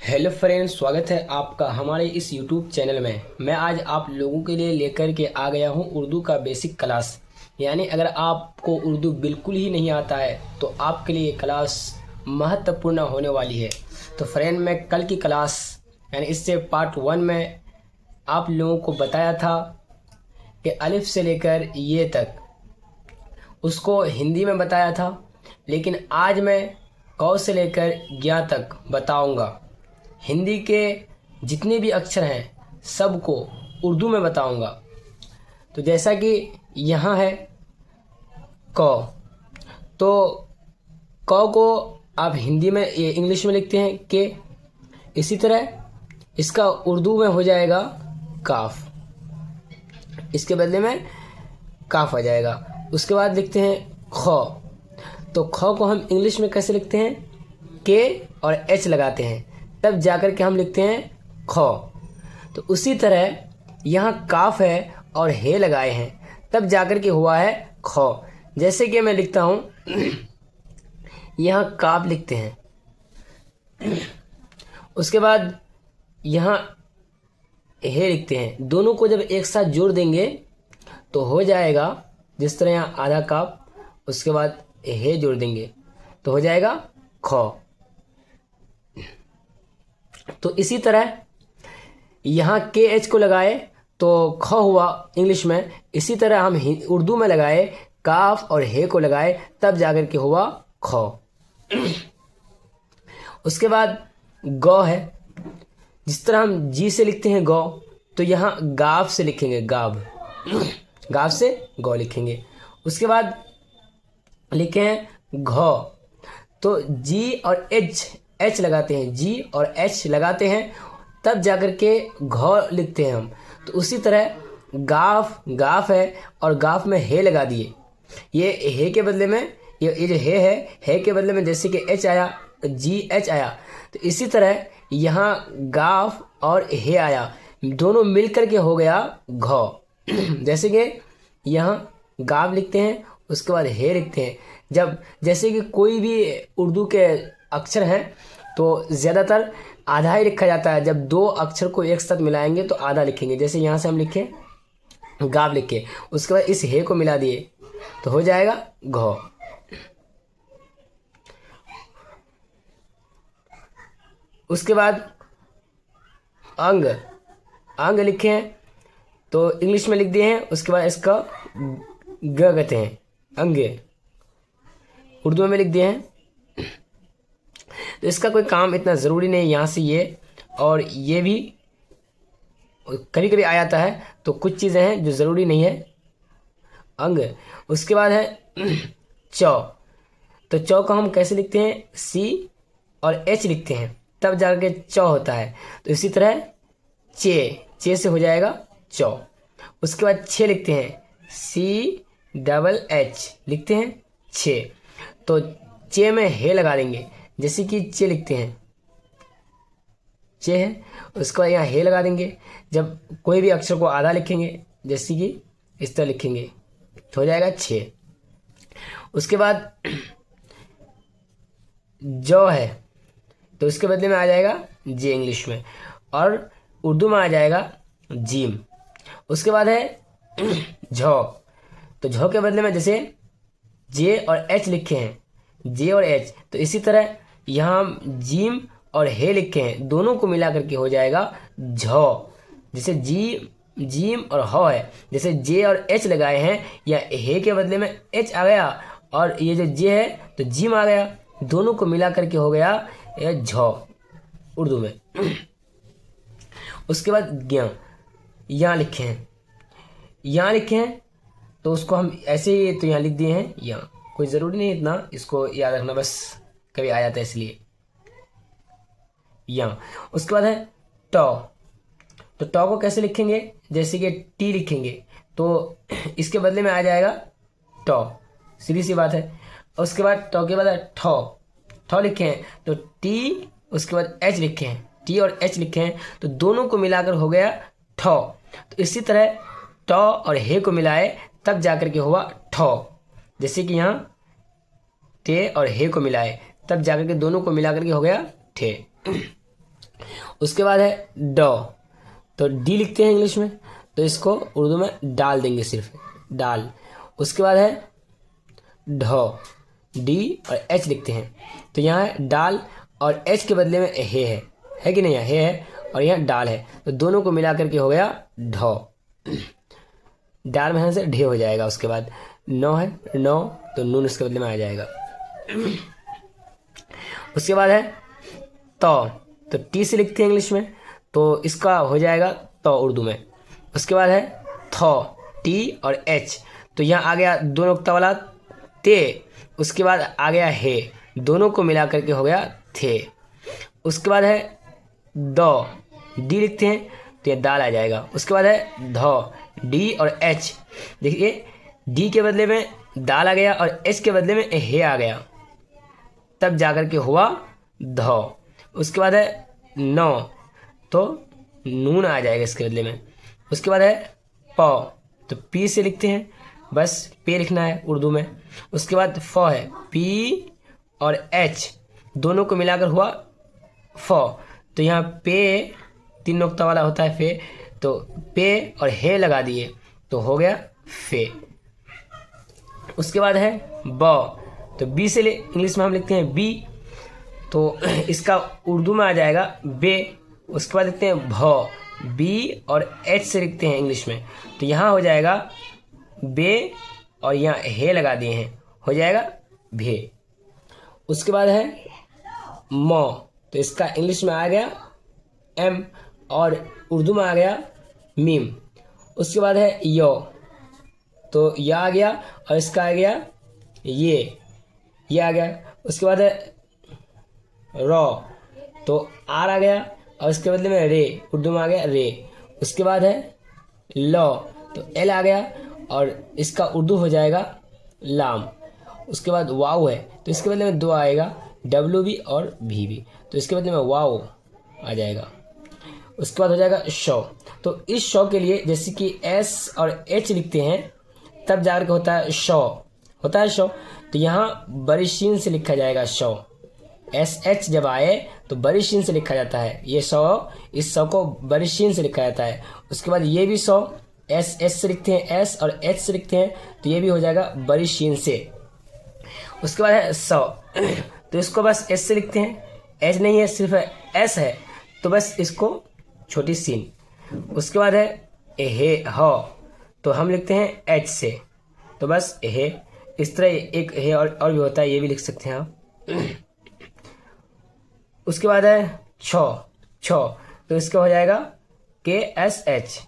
Hello friends, स्वागत है आपका हमारे इस YouTube चैनल में। मैं आज आप लोगों के लिए लेकर के आ गया हूं उर्दू का बेसिक क्लास। यानी अगर आपको उर्दू बिल्कुल ही नहीं आता है तो आपके लिए ये क्लास महत्वपूर्ण होने वाली है। तो फ्रेंड, मैं कल की क्लास यानी इससे पार्ट 1 में आप लोगों को बताया था कि अलिफ से लेकर ये तक उसको हिंदी में बताया था, लेकिन आज मैं कौ से लेकर ज्ञा तक बताऊंगा। हिंदी के जितने भी अक्षर हैं सबको उर्दू में बताऊंगा। तो जैसा कि यहाँ है क, तो क को आप हिंदी में इंग्लिश में लिखते हैं के। इसी तरह इसका उर्दू में हो जाएगा काफ, इसके बदले में काफ आ जाएगा। उसके बाद लिखते हैं ख, तो ख को हम इंग्लिश में कैसे लिखते हैं? के और एच लगाते हैं, तब जाकर के हम लिखते हैं ख। तो उसी तरह यहाँ काफ है और हे लगाए हैं, तब जाकर के हुआ है ख। जैसे कि मैं लिखता हूँ यहाँ काफ लिखते हैं, उसके बाद यहाँ हे लिखते हैं। दोनों को जब एक साथ जोड़ देंगे तो हो जाएगा जिस तरह यहाँ आधा काफ, उसके बाद हे जोड़ देंगे तो हो जाएगा ख। तो इसी तरह यहाँ के एच को लगाए तो ख हुआ इंग्लिश में। इसी तरह हम उर्दू में लगाए काफ और हे को लगाए, तब जाकर के हुआ ख। उसके बाद गौ है। जिस तरह हम जी से लिखते हैं गौ, तो यहाँ गाव से लिखेंगे गाव, गाव से गौ लिखेंगे। उसके बाद लिखे हैं घौ, तो जी और एच लगाते हैं, जी और एच लगाते हैं, तब जाकर के घौ लिखते हैं हम। तो उसी तरह गाफ है और गाफ में हे लगा दिए। ये हे के बदले में ये जो हे के बदले में जैसे कि एच आया, जी एच आया, तो इसी तरह यहाँ गाफ और हे आया, दोनों मिलकर के हो गया घौ। जैसे कि यहाँ गाफ लिखते हैं, उसके बाद हे लिखते हैं। जब जैसे कि कोई भी उर्दू के अक्षर हैं तो ज़्यादातर आधा ही लिखा जाता है। जब दो अक्षर को एक साथ मिलाएंगे तो आधा लिखेंगे। जैसे यहाँ से हम लिखे गाव लिखे, उसके बाद इस हे को मिला दिए तो हो जाएगा घौ। उसके बाद अंग लिखे हैं तो इंग्लिश में लिख दिए हैं, उसके बाद इसका ग कहते हैं अंगे, उर्दू में लिख दिए हैं। तो इसका कोई काम इतना ज़रूरी नहीं। यहाँ से ये और ये भी कभी कभी आ जाता है, तो कुछ चीज़ें हैं जो ज़रूरी नहीं है। अंग। उसके बाद है चौ, तो चौ को हम कैसे लिखते हैं? सी और एच लिखते हैं, तब जाके चौ होता है। तो इसी तरह चे से हो जाएगा चौ। उसके बाद छे लिखते हैं, सी डबल एच लिखते हैं छे, तो चे में हे लगा देंगे। जैसे कि चे लिखते हैं, चे है, उसके बाद यहाँ हे लगा देंगे। जब कोई भी अक्षर को आधा लिखेंगे, जैसे कि इस तरह लिखेंगे तो हो जाएगा छे। उसके बाद जौ है, तो उसके बदले में आ जाएगा जे इंग्लिश में, और उर्दू में आ जाएगा जीम। उसके बाद है झौ, तो झौ के बदले में जैसे जे और एच लिखे हैं, जे और एच, तो इसी तरह यहाँ हम जीम और हे लिखे हैं, दोनों को मिला करके हो जाएगा झौ। जैसे जीम और हौ है, जैसे जे और एच लगाए हैं, या हे के बदले में एच आ गया और ये जो जे है तो जीम आ गया, दोनों को मिला करके हो गया झौ उर्दू में। उसके बाद ज्ञ, यहाँ लिखे हैं, तो उसको हम ऐसे ही तो यहाँ लिख दिए हैं यहाँ, कोई ज़रूरी नहीं इतना इसको याद रखना, बस कभी आ जाता है इसलिए यहाँ। उसके बाद है टॉ, तो टॉ को कैसे लिखेंगे? जैसे कि टी लिखेंगे तो इसके बदले में आ जाएगा टॉ, सीधी सी बात है। उसके बाद टॉ के बाद है ठौ लिखे हैं, तो टी, उसके बाद एच लिखे हैं, टी और एच लिखे हैं, तो दोनों को मिलाकर हो गया ठौ। तो इसी तरह टॉ और हे को मिलाए तब जाकर के हुआ ठौ। जैसे कि यहाँ टे और हे को मिलाए तब जाकर के दोनों को मिलाकर के हो गया ठे। उसके बाद है ड, तो डी लिखते हैं इंग्लिश में, तो इसको उर्दू में डाल देंगे, सिर्फ डाल। उसके बाद है ढ, डी और एच लिखते हैं, तो यहाँ है डाल और एच के बदले में हे है कि नहीं, हे है और यहाँ डाल है, तो दोनों को मिला करके हो गया ढ। डाल में से ढे हो जाएगा। उसके बाद नौ है, नौ, तो नून इसके बदले में आ जाएगा। उसके बाद है तो टी से लिखते हैं इंग्लिश में, तो इसका हो जाएगा तो उर्दू में। उसके बाद है थ, टी और एच, तो यहाँ आ गया दो नुक्ता वाला ते। उसके बाद आ गया हे, दोनों को मिला करके हो गया थे। उसके बाद है द, डी लिखते हैं तो ये दाल आ जाएगा। उसके बाद है ध, डी और एच, देखिए डी के बदले में दाल आ गया और एच के बदले में हे आ गया, तब जाकर के हुआ ध। उसके बाद है नौ, तो नून आ जाएगा इसके बदले में। उसके बाद है प, तो पी से लिखते हैं, बस पे लिखना है उर्दू में। उसके बाद फ है, पी और एच दोनों को मिलाकर हुआ फ, तो यहाँ पे तीन नुक्ता वाला होता है फे, तो पे और हे लगा दिए तो हो गया फे। उसके बाद है ब, तो बी से इंग्लिश में हम लिखते हैं बी, तो इसका उर्दू में आ जाएगा बे। उसके बाद लिखते हैं भ, बी और एच से लिखते हैं इंग्लिश में, तो यहाँ हो जाएगा बे और यहाँ हे लगा दिए हैं, हो जाएगा भे। उसके बाद है म, तो इसका इंग्लिश में आ गया एम और उर्दू में आ गया मीम। उसके बाद है यो, तो या आ गया और इसका आ गया ये आ गया। उसके बाद है रॉ, तो आर आ गया और इसके बदले में रे, उर्दू में आ गया रे। उसके बाद है लॉ, तो एल आ गया और इसका उर्दू हो जाएगा लाम। उसके बाद वाव है, तो इसके बदले में दो आएगा, डब्ल्यू भी और भी भी, तो इसके बदले में वाव आ जाएगा। उसके बाद हो जाएगा शो, तो इस शो के लिए जैसे कि एस और एच लिखते हैं तब जाकर के होता है शो, होता है शो, तो यहाँ बड़ी शीन से लिखा जाएगा शो। एस एच जब आए तो बड़ी शीन से लिखा जाता है, ये शो, इस शो को बड़ी शीन से लिखा जाता है। उसके बाद ये भी शो, एस एच से लिखते हैं, एस और एच से लिखते हैं, तो ये भी हो जाएगा बड़ी शीन से। उसके बाद है सौ, तो इसको बस एस से लिखते हैं, एच नहीं है सिर्फ एस है, तो बस इसको छोटी सीन। उसके बाद है हे हो, तो हम लिखते हैं एच से, तो बस हे। इस तरह एक हे और भी होता है, ये भी लिख सकते हैं आप। उसके बाद है छो, तो इसका हो जाएगा के एस एच,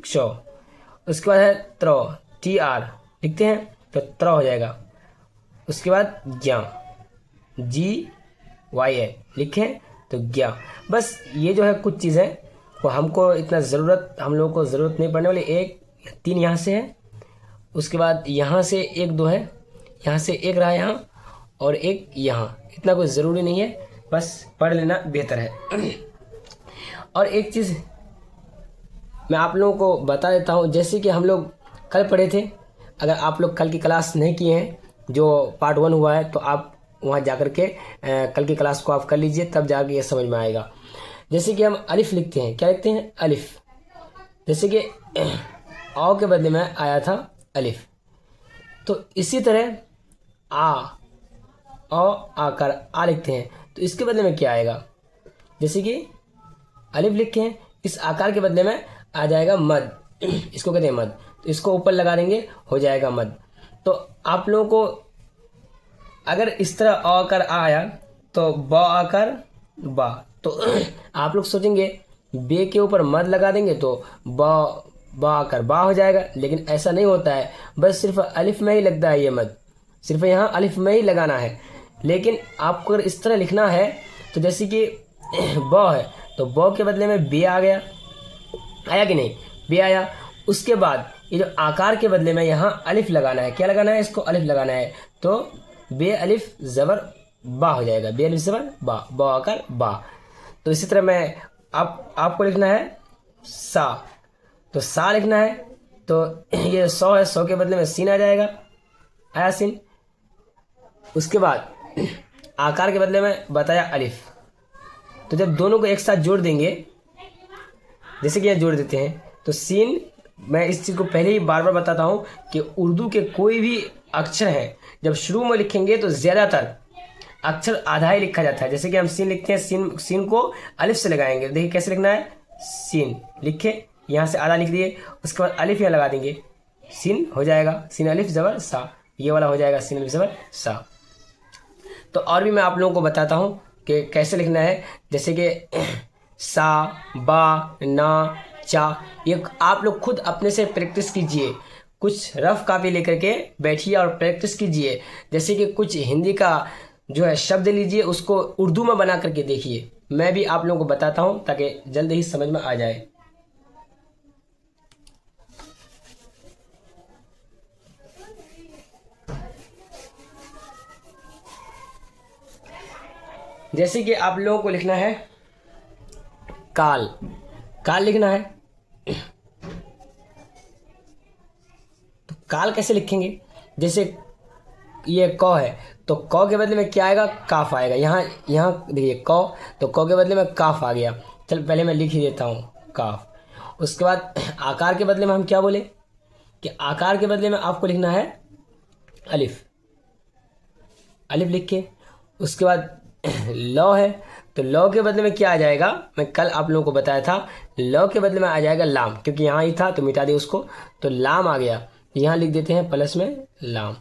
शो। उसके बाद है त्रो, टी आर लिखते हैं तो त्रो हो जाएगा। उसके बाद ज्ञा, जी वाई ए लिखें तो ज्ञा। बस ये जो है कुछ चीज़ें वो हमको इतना ज़रूरत, हम लोगों को ज़रूरत नहीं पड़ने वाली। एक तीन यहाँ से है, उसके बाद यहाँ से एक दो है, यहाँ से एक रहा यहाँ और एक यहाँ, इतना कुछ ज़रूरी नहीं है, बस पढ़ लेना बेहतर है। और एक चीज़ मैं आप लोगों को बता देता हूँ, जैसे कि हम लोग कल पढ़े थे, अगर आप लोग कल की क्लास नहीं किए हैं, जो पार्ट 1 हुआ है, तो आप वहाँ जाकर के कल की क्लास को आप कर लीजिए, तब जाकर ये समझ में आएगा। जैसे कि हम अलिफ लिखते हैं, क्या लिखते हैं अलिफ, जैसे कि औ के बदले में आया था अलिफ, तो इसी तरह आकर आ लिखते हैं, तो इसके बदले में क्या आएगा, जैसे कि अलिफ लिखे हैं, इस आकार के बदले में आ जाएगा मद, इसको कहते हैं मद, तो इसको ऊपर लगा देंगे, हो जाएगा मद। तो आप लोगों को अगर इस तरह अ आकर आया तो ब आकर बा, तो आप लोग सोचेंगे बे के ऊपर मद लगा देंगे तो बा आकर बा हो जाएगा, लेकिन ऐसा नहीं होता है, बस सिर्फ अलिफ में ही लगता है ये मद, सिर्फ यहाँ अलिफ में ही लगाना है। लेकिन आपको अगर इस तरह लिखना है तो जैसे कि ब है तो ब के बदले में बे आ गया, आया कि नहीं, बे आया। उसके बाद ये जो आकार के बदले में यहाँ अलिफ लगाना है, क्या लगाना है, इसको अलिफ लगाना है, तो बे अलिफ ज़बर बा हो जाएगा, बे अलिफ ज़बर बा, बा आकर बा। तो इसी तरह मैं आपको लिखना है सा, तो सा लिखना है, तो ये 100 है, 100 के बदले में सीन आ जाएगा, आया सीन। उसके बाद आकार के बदले में बताया अलिफ, तो जब दोनों को एक साथ जोड़ देंगे, जैसे कि यहाँ जोड़ देते हैं, तो सीन, मैं इस चीज़ को पहले ही बार बार बताता हूँ कि उर्दू के कोई भी अक्षर हैं जब शुरू में लिखेंगे तो ज़्यादातर अक्षर आधा ही लिखा जाता है। जैसे कि हम सीन लिखते हैं, सीन को अलिफ से लगाएंगे। देखिए कैसे लिखना है, सीन लिखे, यहाँ से आधा लिख दिए, उसके बाद अलिफ यहाँ लगा देंगे, सीन हो जाएगा सीन अलिफ ज़बर सा, ये वाला हो जाएगा सीन अलिफ ज़बर सा। तो और भी मैं आप लोगों को बताता हूँ कि कैसे लिखना है। जैसे कि सा, बा, ना, चा, ये आप लोग खुद अपने से प्रैक्टिस कीजिए। कुछ रफ कॉपी लेकर के बैठिए और प्रैक्टिस कीजिए। जैसे कि कुछ हिंदी का जो है शब्द लीजिए, उसको उर्दू में बना करके देखिए। मैं भी आप लोगों को बताता हूँ ताकि जल्द ही समझ में आ जाए। जैसे कि आप लोगों को लिखना है काल, काल लिखना है। तो काल कैसे लिखेंगे, जैसे ये क है तो क के बदले में क्या आएगा, काफ आएगा। यहाँ देखिए क, तो क के बदले में काफ आ गया। चल पहले मैं लिख ही देता हूँ काफ। उसके बाद आकार के बदले में हम क्या बोले कि आकार के बदले में आपको लिखना है अलिफ, अलिफ लिख के। उसके बाद लौ है तो लौ के बदले में क्या आ जाएगा, मैं कल आप लोगों को बताया था, लौ के बदले में आ जाएगा लाम, क्योंकि यहाँ ही था तो मिटा दिया उसको, तो लाम आ गया। यहाँ लिख देते हैं प्लस में लाम।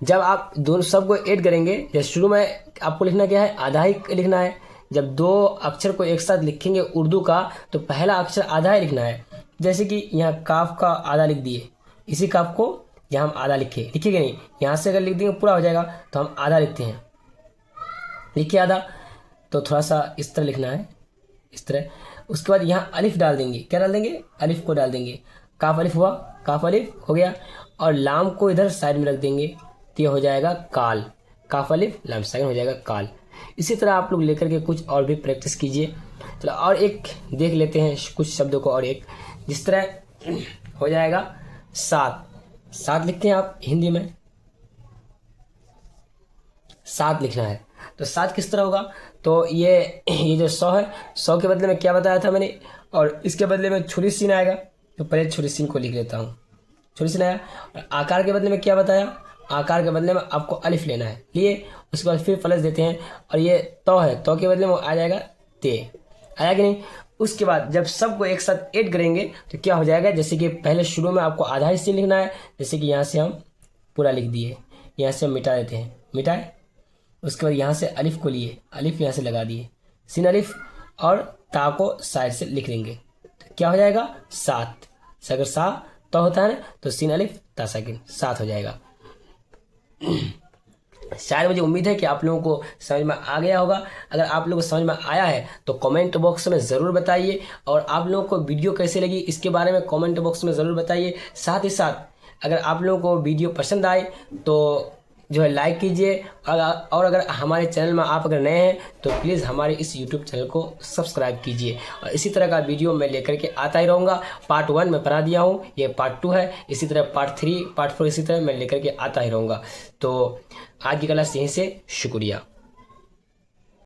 जब आप दोनों सबको ऐड करेंगे, जैसे शुरू में आपको लिखना क्या है, आधा ही लिखना है। जब दो अक्षर को एक साथ लिखेंगे उर्दू का तो पहला अक्षर आधा ही लिखना है। जैसे कि यहाँ काफ का आधा लिख दिए, इसी काफ को यहाँ हम आधा लिखे, लिखिएगा नहीं, यहाँ से अगर लिख देंगे पूरा हो जाएगा, तो हम आधा लिखते हैं, लिखिए आधा। तो थोड़ा सा इस तरह लिखना है, इस तरह। उसके बाद यहाँ अलिफ डाल देंगे, क्या डाल देंगे, अलिफ को डाल देंगे। काफ अलिफ हुआ, काफ अलिफ हो गया, और लाम को इधर साइड में रख देंगे, तो ये हो जाएगा काल। काफ अलिफ लाम साइड हो जाएगा काल। इसी तरह आप लोग लेकर के कुछ और भी प्रैक्टिस कीजिए। चलो और एक देख लेते हैं कुछ शब्दों को, और एक जिस तरह हो जाएगा सात, सात लिखते हैं आप हिंदी में, सात लिखना है। तो सात किस तरह होगा, तो ये जो 100 है, 100 के बदले में क्या बताया था मैंने, और इसके बदले में छुरी सीन आएगा, तो पहले छुरी सीन को लिख लेता हूँ, छुरी सीन आया। और आकार के बदले में क्या बताया, आकार के बदले में आपको अलिफ लेना है, लिए। उसके बाद फिर प्लस देते हैं, और ये तो है, तो के बदले में आ जाएगा ते, आया कि नहीं। उसके बाद जब सबको एक साथ ऐड करेंगे तो क्या हो जाएगा, जैसे कि पहले शुरू में आपको आधा ही सीन लिखना है, जैसे कि यहाँ से हम पूरा लिख दिए, यहाँ से हम मिटा देते हैं, मिटाए। उसके बाद यहाँ से अलिफ को लिए, अलिफ यहाँ से लगा दिए, सीन अलिफ, और ता को साइड से लिख देंगे, तो क्या हो जाएगा सात। अगर सा तो होता है ना, तो सीन अलिफ ता साकिन, सात हो जाएगा। शायद मुझे उम्मीद है कि आप लोगों को समझ में आ गया होगा। अगर आप लोगों को समझ में आया है तो कमेंट बॉक्स में ज़रूर बताइए, और आप लोगों को वीडियो कैसे लगी इसके बारे में कमेंट बॉक्स में ज़रूर बताइए। साथ ही साथ अगर आप लोगों को वीडियो पसंद आए तो जो है लाइक कीजिए, और अगर हमारे चैनल में आप अगर नए हैं तो प्लीज़ हमारे इस यूट्यूब चैनल को सब्सक्राइब कीजिए। और इसी तरह का वीडियो मैं लेकर के आता ही रहूँगा। पार्ट 1 में पढ़ा दिया हूँ, ये पार्ट 2 है, इसी तरह पार्ट 3 पार्ट 4 इसी तरह मैं लेकर के आता ही रहूँगा। तो आज की क्लास यहीं से, शुक्रिया।